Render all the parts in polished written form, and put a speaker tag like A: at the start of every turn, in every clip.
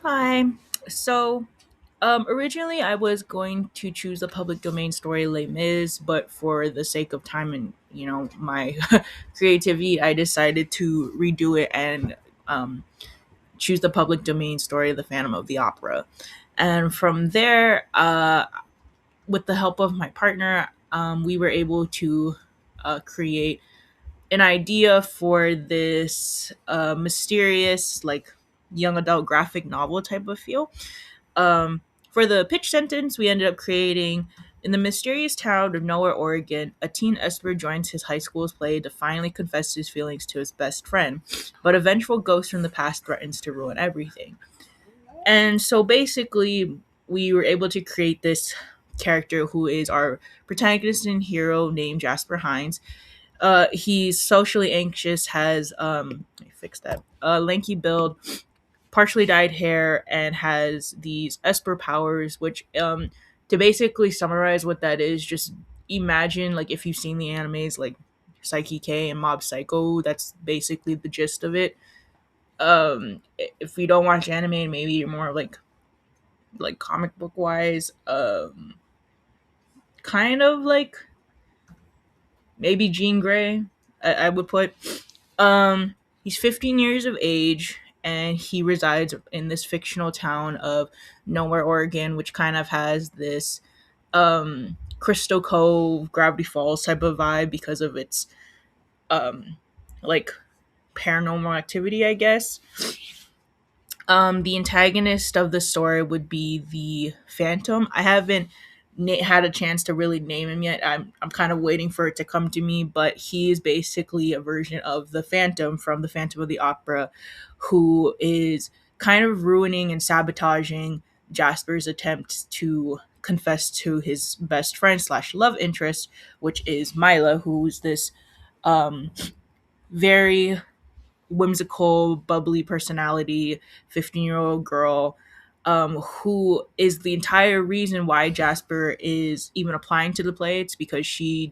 A: Hi. So, originally I was going to choose the public domain story Les Mis, but for the sake of time and my creativity, I decided to redo it and um, choose the public domain story, The Phantom of the Opera. And from there, with the help of my partner, we were able to create an idea for this mysterious, like young adult graphic novel type of feel. um, for the pitch sentence, we ended up creating in the mysterious town of Knowhere, Oregon, a teen Esper joins his high school's play to finally confess his feelings to his best friend, but a vengeful ghost from the past threatens to ruin everything. And so basically, we were able to create this character who is our protagonist and hero named Jasper Hines. He's socially anxious, has let me fix that, lanky build, partially dyed hair, and has these Esper powers, which to basically summarize what that is, just imagine like if you've seen the animes like Psyche K and Mob Psycho, that's basically the gist of it. If you don't watch anime and maybe you're more like comic book wise, kind of like maybe Jean Grey, I would put. He's 15 years of age and he resides in this fictional town of Nowhere, Oregon, which kind of has this Crystal Cove, Gravity Falls type of vibe because of its um, like paranormal activity, I guess. The antagonist of the story would be the Phantom. I haven't had a chance to really name him yet. I'm kind of waiting for it to come to me, but he is basically a version of the Phantom from the Phantom of the Opera, who is kind of ruining and sabotaging Jasper's attempts to confess to his best friend slash love interest, which is Mila, who's this um, very whimsical, bubbly personality, 15-year-old girl, who is the entire reason why Jasper is even applying to the play. It's because she's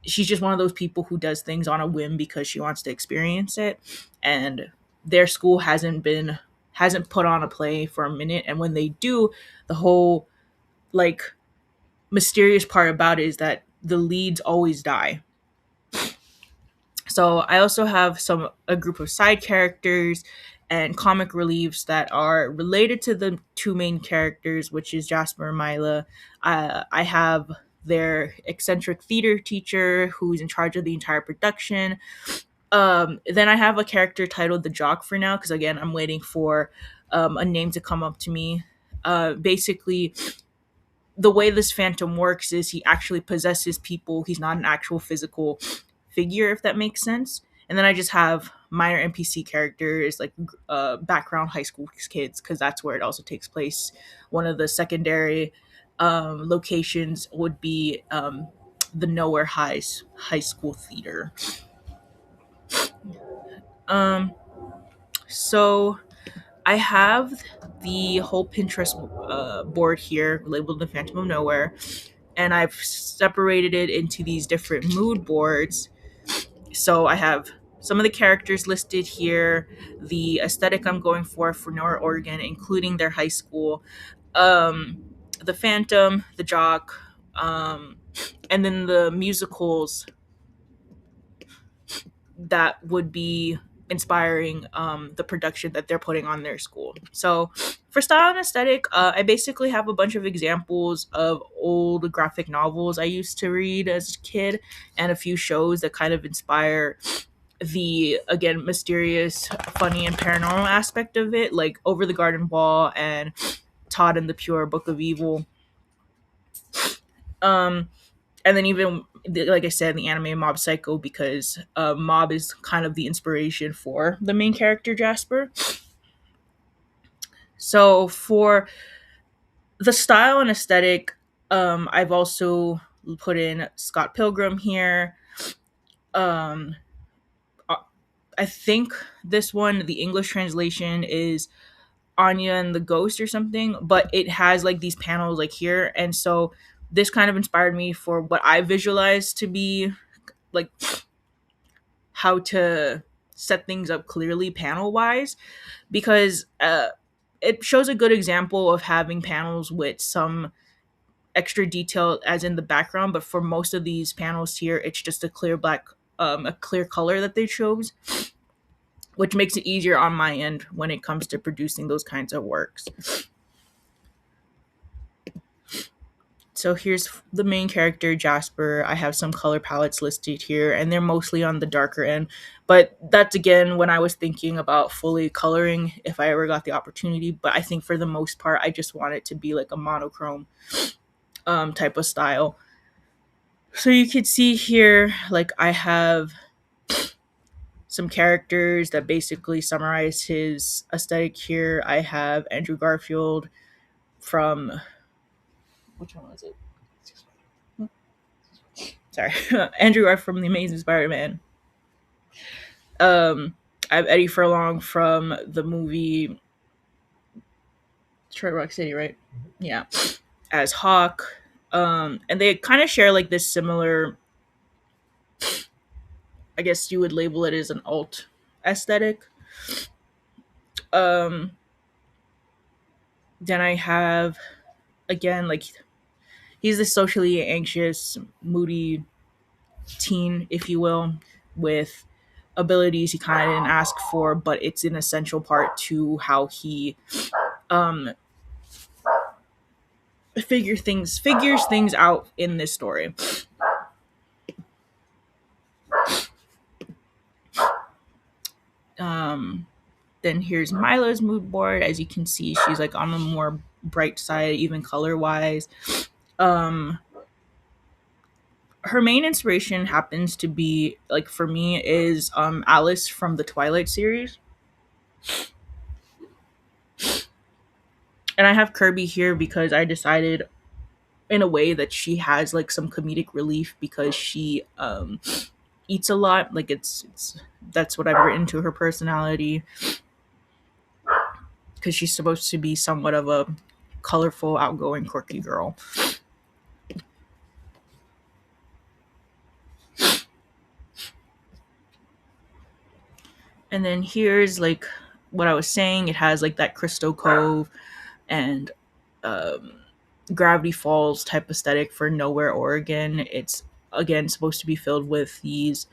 A: just one of those people who does things on a whim because she wants to experience it. And their school hasn't put on a play for a minute. And when they do, the whole like mysterious part about it is that the leads always die. So I also have a group of side characters and comic reliefs that are related to the two main characters, which is Jasper and Mila. I have their eccentric theater teacher who's in charge of the entire production. Then I have a character titled the Jock for now because again I'm waiting for a name to come up to me. Basically, the way this phantom works is he actually possesses people. He's not an actual physical figure, if that makes sense. And then I just have minor NPC characters like background high school kids because that's where it also takes place. One of the secondary locations would be the Nowhere High School Theater. Um, so I have the whole Pinterest board here labeled the Phantom of Nowhere, and I've separated it into these different mood boards. So I have some of the characters listed here, the aesthetic I'm going for Nora, Oregon, including their high school, um, the Phantom, the Jock, um, and then the musicals that would be inspiring the production that they're putting on their school. So, for style and aesthetic, I basically have a bunch of examples of old graphic novels I used to read as a kid and a few shows that kind of inspire the, again, mysterious, funny, and paranormal aspect of it, like Over the Garden Wall and Todd and the Pure Book of Evil. Um, and then even like I said, the anime Mob Psycho because Mob is kind of the inspiration for the main character Jasper. So for the style and aesthetic, I've also put in Scott Pilgrim here. Um, uh, I think this one, the English translation is Anya and the Ghost or something, but it has like these panels like here, and so this kind of inspired me for what I visualized to be like how to set things up clearly panel wise because it shows a good example of having panels with some extra detail as in the background, but for most of these panels here it's just a clear black, a clear color that they chose, which makes it easier on my end when it comes to producing those kinds of works. So here's the main character, Jasper. I have some color palettes listed here, and they're mostly on the darker end. But that's again when I was thinking about fully coloring if I ever got the opportunity. But I think for the most part, I just want it to be like a monochrome type of style. So you can see here, like I have some characters that basically summarize his aesthetic here. I have Andrew Garfield from, which one was it? Sorry, Andrew Garfield from The Amazing Spider-Man. Um, I have Eddie Furlong from the movie Detroit Rock City, right? Yeah, as Hawk. And they kind of share like this similar, I guess you would label it as an alt aesthetic. Um, then I have again like he's this socially anxious, moody teen, if you will, with abilities he kind of didn't ask for, but it's an essential part to how he um figures things out in this story. Um, then here's Mila's mood board. As you can see, she's like on the more bright side, even color wise. Um, her main inspiration happens to be like for me is Alice from the Twilight series. And I have Kirby here because I decided in a way that she has like some comedic relief because she eats a lot. Like it's that's what I've written to her personality, because she's supposed to be somewhat of a colorful, outgoing, quirky girl. And then here's like what I was saying. It has like that Crystal Cove and um, Gravity Falls type aesthetic for Nowhere, Oregon. It's again supposed to be filled with these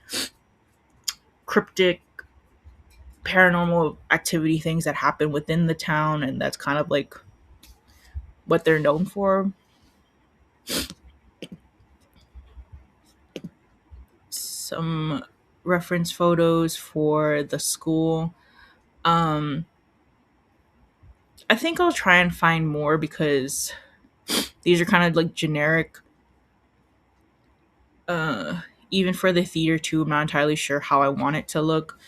A: cryptic paranormal activity things that happen within the town, and that's kind of like what they're known for. Some reference photos for the school. Um, I think I'll try and find more because these are kind of like generic. Uh, Even for the theater too, I'm not entirely sure how I want it to look.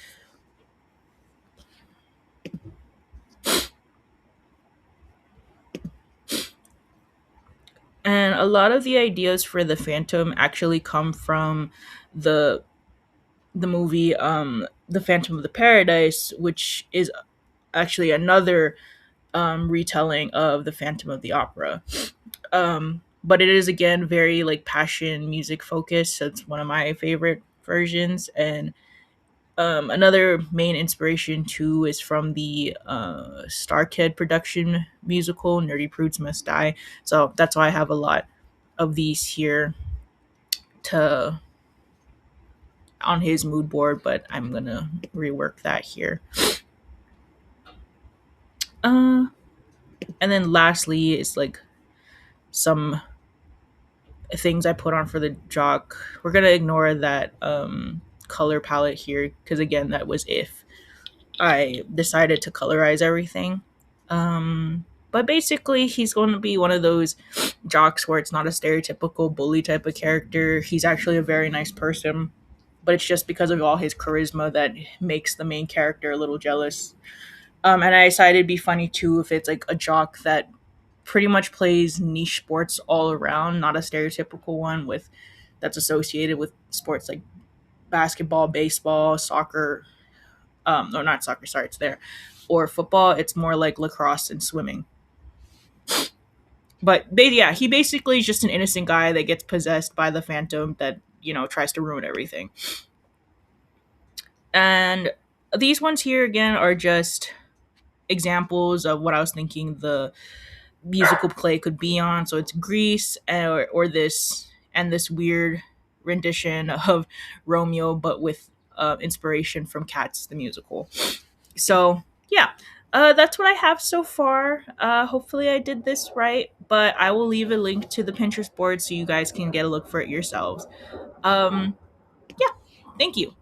A: And a lot of the ideas for the Phantom actually come from the the movie The Phantom of the Paradise, which is actually another retelling of The Phantom of the Opera. But it is again very like passion music focused. So it's one of my favorite versions. And another main inspiration too is from the Star Kid production musical Nerdy Prudes Must Die. So that's why I have a lot of these here to on his mood board, but I'm gonna rework that here. Uh, and then lastly is like some things I put on for the jock. We're gonna ignore that color palette here because again, that was if I decided to colorize everything. But basically, he's going to be one of those jocks where it's not a stereotypical bully type of character. He's actually a very nice person, but it's just because of all his charisma that makes the main character a little jealous. And I decided it'd be funny too if it's like a jock that pretty much plays niche sports all around, not a stereotypical one with that's associated with sports like basketball, baseball, soccer, or not soccer, sorry, it's there, or football. It's more like lacrosse and swimming. But yeah, he basically is just an innocent guy that gets possessed by the Phantom that tries to ruin everything. And these ones here again are just examples of what I was thinking the musical play could be on. So it's Grease, or this, and this weird rendition of Romeo, but with inspiration from Cats the musical. So yeah, that's what I have so far. Hopefully I did this right, but I will leave a link to the Pinterest board so you guys can get a look for it yourselves. Um, yeah, thank you.